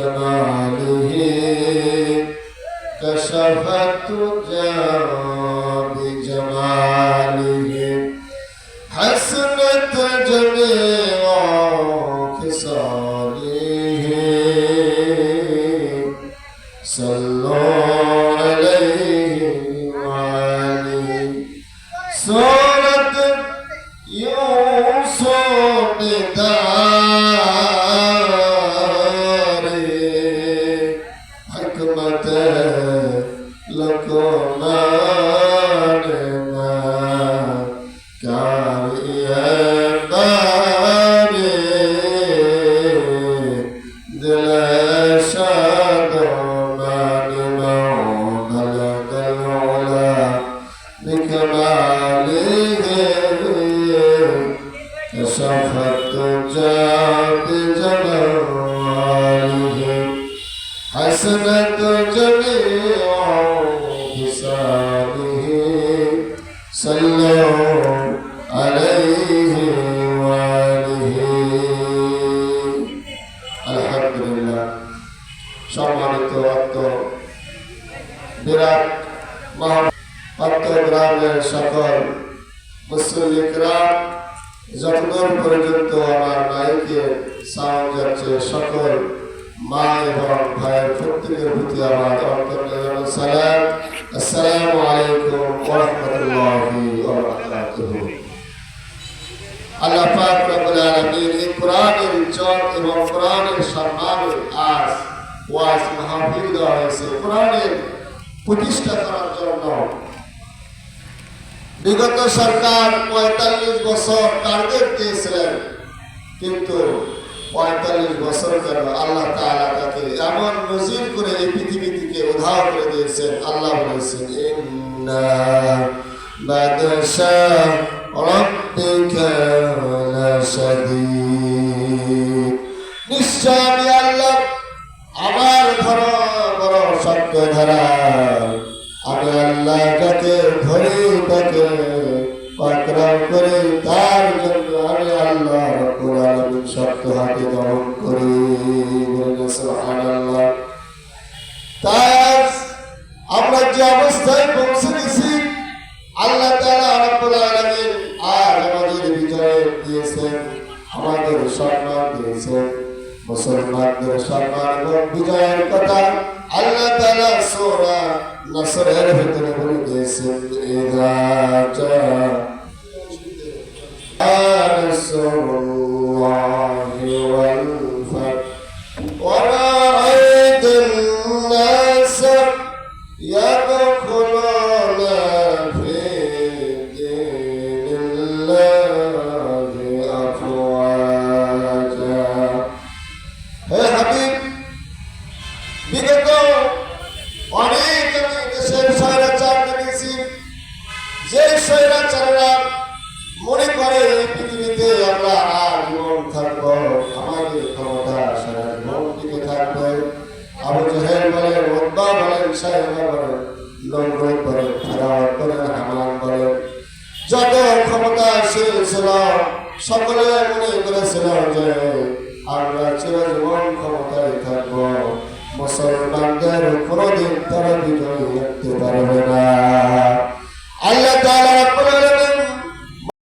بجماله كشف الدجى بجماله حسنت جميع خصاله صلوا عليه وآله صورت يوسف داره حكمة لقمان ما كارئا باري دل شاد مان ما بلغ العلا بكماله كشف الدجى بجماله حسنت جميع خصاله صلوا عليه وآله আলহামদুলিল্লাহ। সম্মানিত বিরাট গ্রামের সকল মুসলিমরা যতদূর পর্যন্ত আমার মাইকে সাউন্ড যাচ্ছে সকল মা এবং ভাইয়ের প্রত্যেকের প্রতি আমার অন্তর্নিহিত সালাম। আসসালামু আলাইকুম ওয়া রাহমাতুল্লাহি ওয়া বারাকাতুহু। আল্লাহ পাক রব্বুল আলামিন এই কোরআনের ইজ্জত এবং কোরআনের সম্মানে আজ ওয়াজ মাহফিল দেওয়া হয়েছে কোরআনের প্রতিষ্ঠা করার জন্য। বিগত সরকার ৪৫ বছর টার্গেট দিয়েছিলেন, কিন্তু ৪৫ বছর কেন আল্লাহ তাআলা তাকে এমন নজির করে এই পৃথিবী থেকে উদ্ধার করে দিয়েছেন। আল্লাহ বলেছেন ইন্না বাদশা রাব্বিকা লাশাদীদ, নিশ্চয় আমি আল্লাহ আমার বড় শক্ত ধারা, আমি আল্লাহ যাকে ধরে তাকে পাকড়াও করে তার জন্য আমি আল্লাহ রাব্বুল আলামিন শক্ত হাতে দমন করি। সুবহানাল্লাহ। তাই আমরা যে অবস্থায় পৌঁছে গেছি আল্লাহ তাআলা রাব্বুল আলামিন আজ আমাদের বিজয় দিয়েছেন, আমাদের সম্মান দিয়েছেন। মুসলমানদের সম্মান এবং বিজয়ের কথা আল্লাহ তাআলা সূরা নাসরের ভিতরে বলে দিয়েছেন ইযা নাসরুল্লাহি ওয়াল ফাth ওয়া রাআইতান নাস ইয়াদখুলুনা ফি দীনিল্লাহি আফওয়াজা। হে হাবিব, বিগত অনেক দেশের স্বৈরাচার দেখেছি, যে স্বৈরাচাররা মনে করে এই পৃথিবীতে আমরা আজীবন থাকবো, আমাদের ক্ষমতা সারা জীবন টিকে থাকবে। আবু জাহেল বলেন, উতবা বলেন, সাইবা বলেন, নমরুদ বলেন, ফিরআউন বলেন, হামান বলেন, যত ক্ষমতাশীল ছিল সকলে মনে করেছিল যে আমরা চিরজীবন ক্ষমতায় থাকবো, মুসলমানদের কোনোদিন তারা বিজয়ী করতে পারবে না।